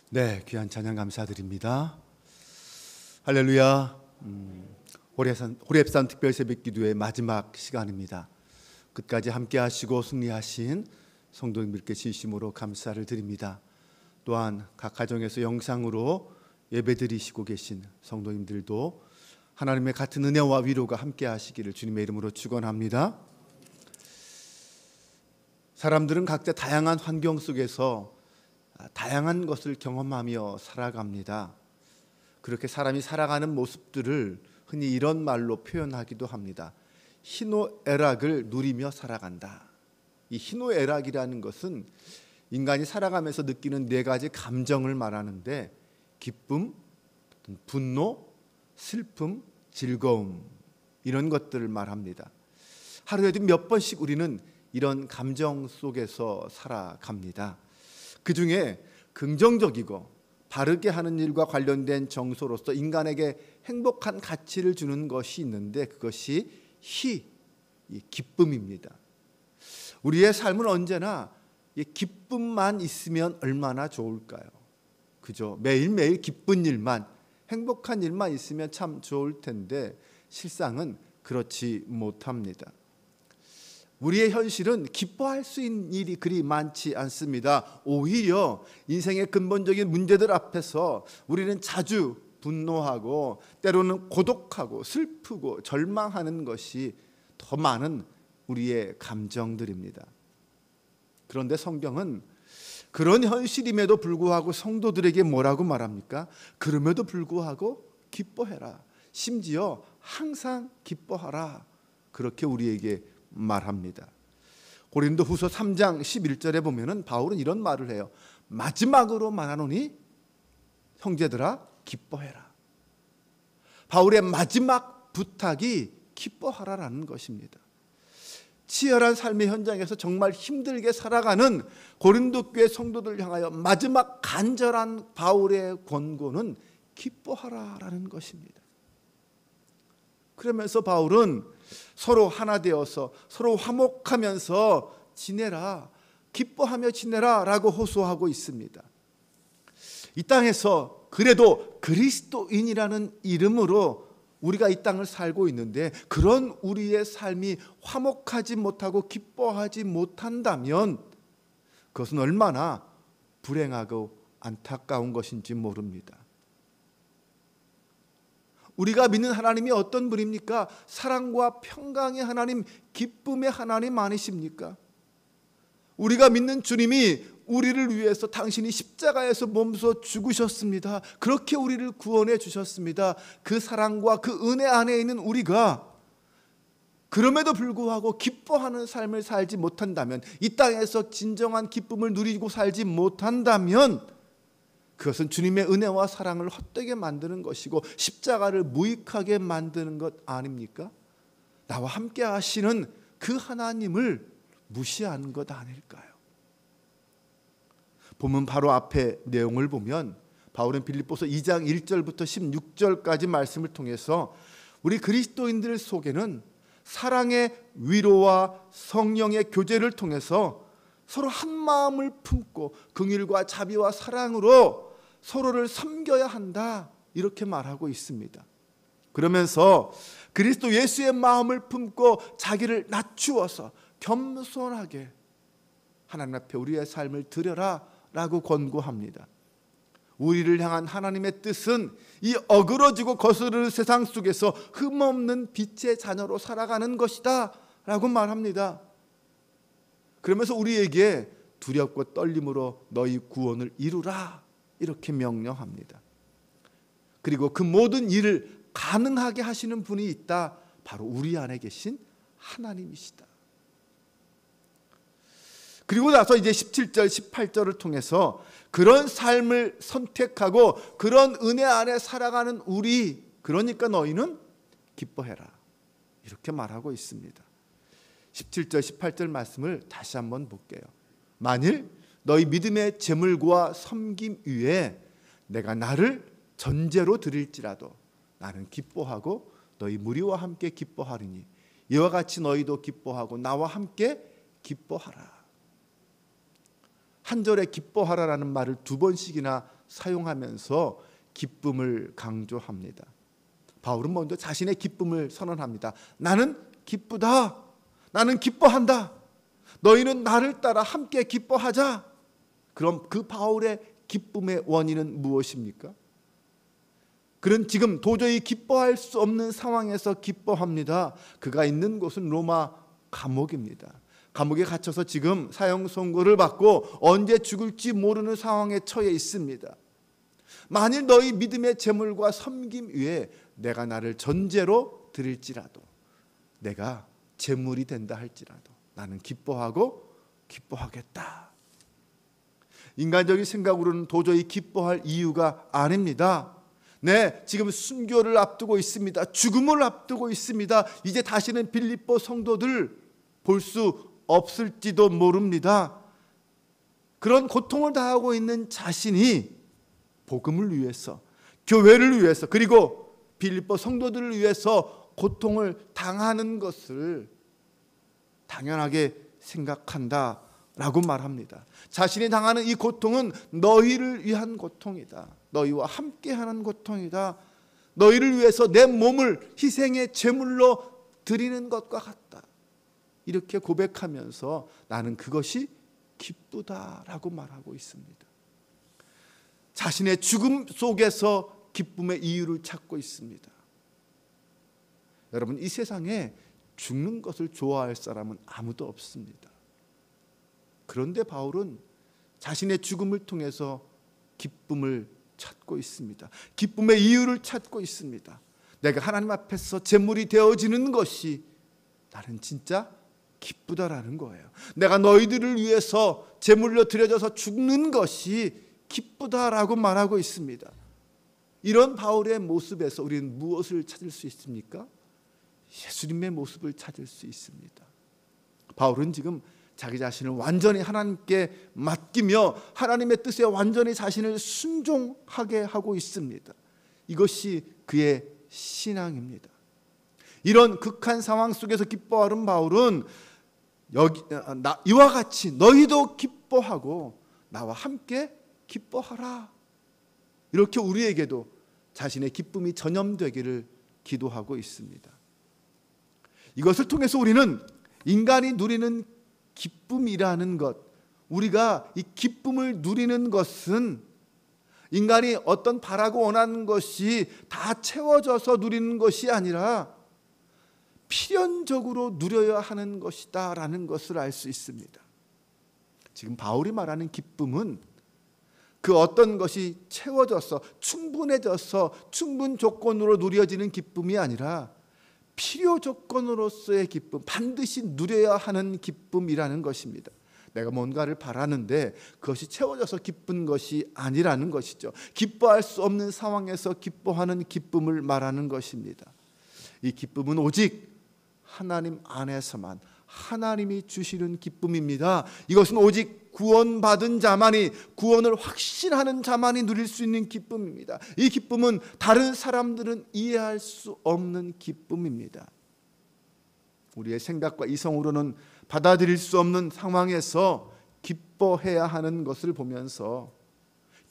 네, 귀한 찬양 감사드립니다. 할렐루야. 호렙산 특별 새벽기도의 마지막 시간입니다. 끝까지 함께 하시고 승리하신 성도님들께 진심으로 감사를 드립니다. 또한 각 가정에서 영상으로 예배드리시고 계신 성도님들도 하나님의 같은 은혜와 위로가 함께 하시기를 주님의 이름으로 축원합니다. 사람들은 각자 다양한 환경 속에서 다양한 것을 경험하며 살아갑니다. 그렇게 사람이 살아가는 모습들을 흔히 이런 말로 표현하기도 합니다. 희노애락을 누리며 살아간다. 이 희노애락이라는 것은 인간이 살아가면서 느끼는 네 가지 감정을 말하는데 기쁨, 분노, 슬픔, 즐거움 이런 것들을 말합니다. 하루에도 몇 번씩 우리는 이런 감정 속에서 살아갑니다. 그 중에 긍정적이고 바르게 하는 일과 관련된 정서로서 인간에게 행복한 가치를 주는 것이 있는데 그것이 기쁨입니다. 우리의 삶은 언제나 기쁨만 있으면 얼마나 좋을까요? 그죠? 매일매일 기쁜 일만, 행복한 일만 있으면 참 좋을 텐데 실상은 그렇지 못합니다. 우리의 현실은 기뻐할 수 있는 일이 그리 많지 않습니다. 오히려 인생의 근본적인 문제들 앞에서 우리는 자주 분노하고 때로는 고독하고 슬프고 절망하는 것이 더 많은 우리의 감정들입니다. 그런데 성경은 그런 현실임에도 불구하고 성도들에게 뭐라고 말합니까? 그럼에도 불구하고 기뻐해라. 심지어 항상 기뻐하라. 그렇게 우리에게 말합니다. 고린도후서 3장 11절에 보면은 바울은 이런 말을 해요. 마지막으로 말하노니 형제들아 기뻐해라. 바울의 마지막 부탁이 기뻐하라라는 것입니다. 치열한 삶의 현장에서 정말 힘들게 살아가는 고린도 교회 성도들 향하여 마지막 간절한 바울의 권고는 기뻐하라라는 것입니다. 그러면서 바울은 서로 하나 되어서 서로 화목하면서 지내라, 기뻐하며 지내라 라고 호소하고 있습니다. 이 땅에서 그래도 그리스도인이라는 이름으로 우리가 이 땅을 살고 있는데 그런 우리의 삶이 화목하지 못하고 기뻐하지 못한다면 그것은 얼마나 불행하고 안타까운 것인지 모릅니다. 우리가 믿는 하나님이 어떤 분입니까? 사랑과 평강의 하나님, 기쁨의 하나님 아니십니까? 우리가 믿는 주님이 우리를 위해서 당신이 십자가에서 몸소 죽으셨습니다. 그렇게 우리를 구원해 주셨습니다. 그 사랑과 그 은혜 안에 있는 우리가 그럼에도 불구하고 기뻐하는 삶을 살지 못한다면, 이 땅에서 진정한 기쁨을 누리고 살지 못한다면 그것은 주님의 은혜와 사랑을 헛되게 만드는 것이고 십자가를 무익하게 만드는 것 아닙니까? 나와 함께 하시는 그 하나님을 무시하는 것 아닐까요? 보면 바로 앞에 내용을 보면 바울은 빌립보서 2장 1절부터 16절까지 말씀을 통해서 우리 그리스도인들 속에는 사랑의 위로와 성령의 교제를 통해서 서로 한 마음을 품고 긍휼과 자비와 사랑으로 서로를 섬겨야 한다 이렇게 말하고 있습니다. 그러면서 그리스도 예수의 마음을 품고 자기를 낮추어서 겸손하게 하나님 앞에 우리의 삶을 드려라 라고 권고합니다. 우리를 향한 하나님의 뜻은 이 어그러지고 거스르는 세상 속에서 흠없는 빛의 자녀로 살아가는 것이다 라고 말합니다. 그러면서 우리에게 두렵고 떨림으로 너희 구원을 이루라 이렇게 명령합니다. 그리고 그 모든 일을 가능하게 하시는 분이 있다. 바로 우리 안에 계신 하나님이시다. 그리고 나서 이제 17절 18절을 통해서 그런 삶을 선택하고 그런 은혜 안에 살아가는 우리, 그러니까 너희는 기뻐해라 이렇게 말하고 있습니다. 17절 18절 말씀을 다시 한번 볼게요. 만일 너희 믿음의 재물과 섬김 위에 내가 나를 전제로 드릴지라도 나는 기뻐하고 너희 무리와 함께 기뻐하리니 이와 같이 너희도 기뻐하고 나와 함께 기뻐하라. 한 절에 기뻐하라라는 말을 두 번씩이나 사용하면서 기쁨을 강조합니다. 바울은 먼저 자신의 기쁨을 선언합니다. 나는 기쁘다. 나는 기뻐한다. 너희는 나를 따라 함께 기뻐하자. 그럼 그 바울의 기쁨의 원인은 무엇입니까? 그는 지금 도저히 기뻐할 수 없는 상황에서 기뻐합니다. 그가 있는 곳은 로마 감옥입니다. 감옥에 갇혀서 지금 사형 선고를 받고 언제 죽을지 모르는 상황에 처해 있습니다. 만일 너희 믿음의 재물과 섬김 위에 내가 나를 전제로 드릴지라도, 내가 재물이 된다 할지라도 나는 기뻐하겠다. 인간적인 생각으로는 도저히 기뻐할 이유가 아닙니다. 네, 지금 순교를 앞두고 있습니다. 죽음을 앞두고 있습니다. 이제 다시는 빌립보 성도들 볼 수 없을지도 모릅니다. 그런 고통을 당하고 있는 자신이 복음을 위해서, 교회를 위해서, 그리고 빌립보 성도들을 위해서 고통을 당하는 것을 당연하게 생각한다라고 말합니다. 자신이 당하는 이 고통은 너희를 위한 고통이다. 너희와 함께하는 고통이다. 너희를 위해서 내 몸을 희생의 제물로 드리는 것과 같다. 이렇게 고백하면서 나는 그것이 기쁘다라고 말하고 있습니다. 자신의 죽음 속에서 기쁨의 이유를 찾고 있습니다. 여러분, 이 세상에 죽는 것을 좋아할 사람은 아무도 없습니다. 그런데 바울은 자신의 죽음을 통해서 기쁨을 찾고 있습니다. 기쁨의 이유를 찾고 있습니다. 내가 하나님 앞에서 제물이 되어지는 것이 나는 진짜 기쁘다라는 거예요. 내가 너희들을 위해서 제물로 드려져서 죽는 것이 기쁘다라고 말하고 있습니다. 이런 바울의 모습에서 우리는 무엇을 찾을 수 있습니까? 예수님의 모습을 찾을 수 있습니다. 바울은 지금 자기 자신을 완전히 하나님께 맡기며 하나님의 뜻에 완전히 자신을 순종하게 하고 있습니다. 이것이 그의 신앙입니다. 이런 극한 상황 속에서 기뻐하는 바울은 이와 같이 너희도 기뻐하고 나와 함께 기뻐하라. 이렇게 우리에게도 자신의 기쁨이 전염되기를 기도하고 있습니다. 이것을 통해서 우리는 인간이 누리는 기쁨이라는 것, 우리가 이 기쁨을 누리는 것은 인간이 어떤 바라고 원하는 것이 다 채워져서 누리는 것이 아니라 필연적으로 누려야 하는 것이다 라는 것을 알 수 있습니다. 지금 바울이 말하는 기쁨은 그 어떤 것이 채워져서 충분해져서 충분 조건으로 누려지는 기쁨이 아니라 필요 조건으로서의 기쁨, 반드시 누려야 하는 기쁨이라는 것입니다. 내가 뭔가를 바라는데 그것이 채워져서 기쁜 것이 아니라는 것이죠. 기뻐할 수 없는 상황에서 기뻐하는 기쁨을 말하는 것입니다. 이 기쁨은 오직 하나님 안에서만, 하나님이 주시는 기쁨입니다. 이것은 오직 구원받은 자만이, 구원을 확신하는 자만이 누릴 수 있는 기쁨입니다. 이 기쁨은 다른 사람들은 이해할 수 없는 기쁨입니다. 우리의 생각과 이성으로는 받아들일 수 없는 상황에서 기뻐해야 하는 것을 보면서,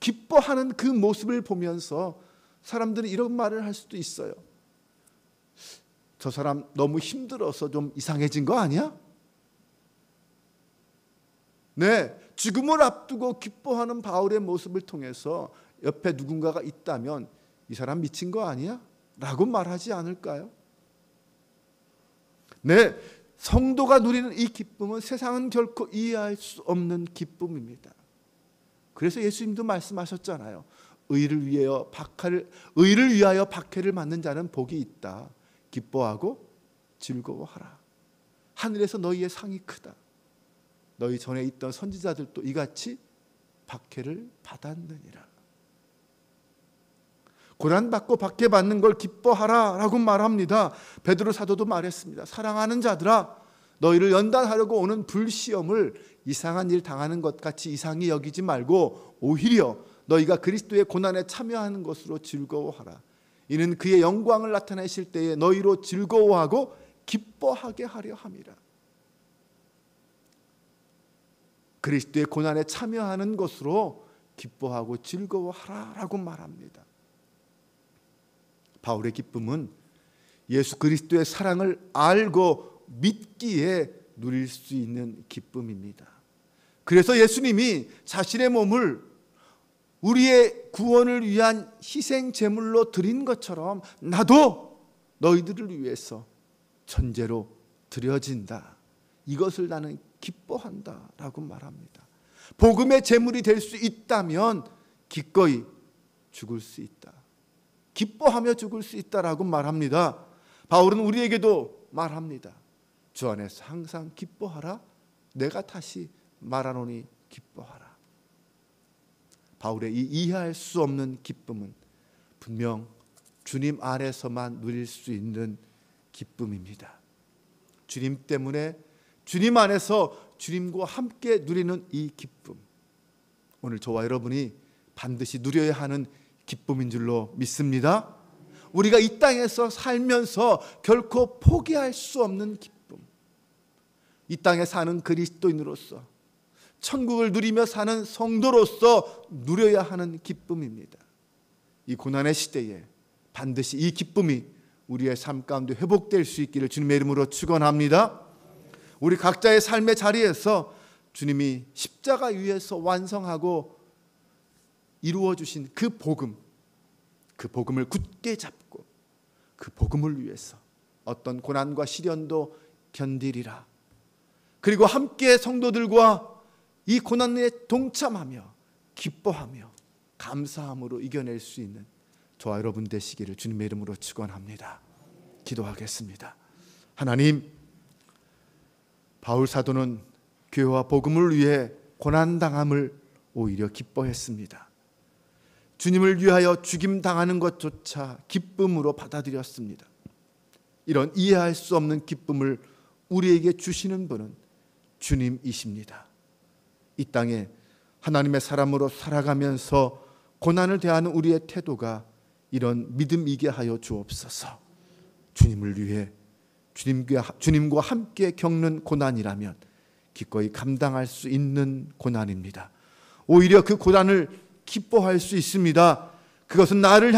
기뻐하는 그 모습을 보면서 사람들은 이런 말을 할 수도 있어요. 저 사람 너무 힘들어서 좀 이상해진 거 아니야? 네, 죽음을 앞두고 기뻐하는 바울의 모습을 통해서 옆에 누군가가 있다면 이 사람 미친 거 아니야? 라고 말하지 않을까요? 네, 성도가 누리는 이 기쁨은 세상은 결코 이해할 수 없는 기쁨입니다. 그래서 예수님도 말씀하셨잖아요. 의를 위하여 박해를 맞는 자는 복이 있다. 기뻐하고 즐거워하라. 하늘에서 너희의 상이 크다. 너희 전에 있던 선지자들도 이같이 박해를 받았느니라. 고난받고 박해받는 걸 기뻐하라 라고 말합니다. 베드로 사도도 말했습니다. 사랑하는 자들아, 너희를 연단하려고 오는 불시험을 이상한 일 당하는 것 같이 이상히 여기지 말고 오히려 너희가 그리스도의 고난에 참여하는 것으로 즐거워하라. 이는 그의 영광을 나타내실 때에 너희로 즐거워하고 기뻐하게 하려 함이라. 그리스도의 고난에 참여하는 것으로 기뻐하고 즐거워하라라고 말합니다. 바울의 기쁨은 예수 그리스도의 사랑을 알고 믿기에 누릴 수 있는 기쁨입니다. 그래서 예수님이 자신의 몸을 우리의 구원을 위한 희생 제물로 드린 것처럼 나도 너희들을 위해서 전제로 드려진다. 이것을 나는 기뻐한다 라고 말합니다. 복음의 제물이 될 수 있다면 기꺼이 죽을 수 있다. 기뻐하며 죽을 수 있다라고 말합니다. 바울은 우리에게도 말합니다. 주 안에서 항상 기뻐하라. 내가 다시 말하노니 기뻐하라. 바울의 이 이해할 수 없는 기쁨은 분명 주님 안에서만 누릴 수 있는 기쁨입니다. 주님 때문에 주님 안에서 주님과 함께 누리는 이 기쁨, 오늘 저와 여러분이 반드시 누려야 하는 기쁨인 줄로 믿습니다. 우리가 이 땅에서 살면서 결코 포기할 수 없는 기쁨, 이 땅에 사는 그리스도인으로서 천국을 누리며 사는 성도로서 누려야 하는 기쁨입니다. 이 고난의 시대에 반드시 이 기쁨이 우리의 삶 가운데 회복될 수 있기를 주님의 이름으로 축원합니다. 우리 각자의 삶의 자리에서 주님이 십자가 위에서 완성하고 이루어 주신 그 복음을 굳게 잡고 그 복음을 위해서 어떤 고난과 시련도 견디리라. 그리고 함께 성도들과 이 고난에 동참하며 기뻐하며 감사함으로 이겨낼 수 있는 저와 여러분 되시기를 주님의 이름으로 축원합니다. 기도하겠습니다. 하나님, 바울 사도는 교회와 복음을 위해 고난당함을 오히려 기뻐했습니다. 주님을 위하여 죽임당하는 것조차 기쁨으로 받아들였습니다. 이런 이해할 수 없는 기쁨을 우리에게 주시는 분은 주님이십니다. 이 땅에 하나님의 사람으로 살아가면서 고난을 대하는 우리의 태도가 이런 믿음이게 하여 주옵소서. 주님을 위해 주님과 함께 겪는 고난이라면 기꺼이 감당할 수 있는 고난입니다. 오히려 그 고난을 기뻐할 수 있습니다. 그것은 나를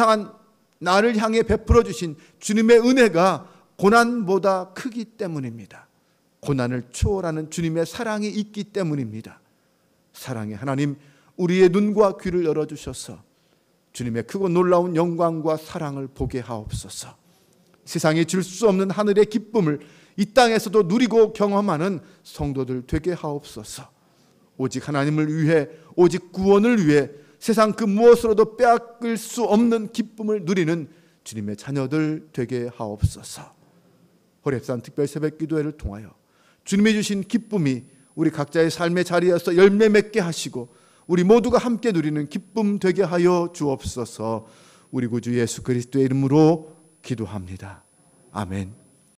향해 베풀어 주신 주님의 은혜가 고난보다 크기 때문입니다. 고난을 초월하는 주님의 사랑이 있기 때문입니다. 사랑의 하나님, 우리의 눈과 귀를 열어주셔서 주님의 크고 놀라운 영광과 사랑을 보게 하옵소서. 세상이 줄 수 없는 하늘의 기쁨을 이 땅에서도 누리고 경험하는 성도들 되게 하옵소서. 오직 하나님을 위해, 오직 구원을 위해 세상 그 무엇으로도 빼앗길 수 없는 기쁨을 누리는 주님의 자녀들 되게 하옵소서. 호렙산 특별 새벽 기도회를 통하여 주님이 주신 기쁨이 우리 각자의 삶의 자리에서 열매 맺게 하시고 우리 모두가 함께 누리는 기쁨 되게 하여 주옵소서. 우리 구주 예수 그리스도의 이름으로 기도합니다. 아멘.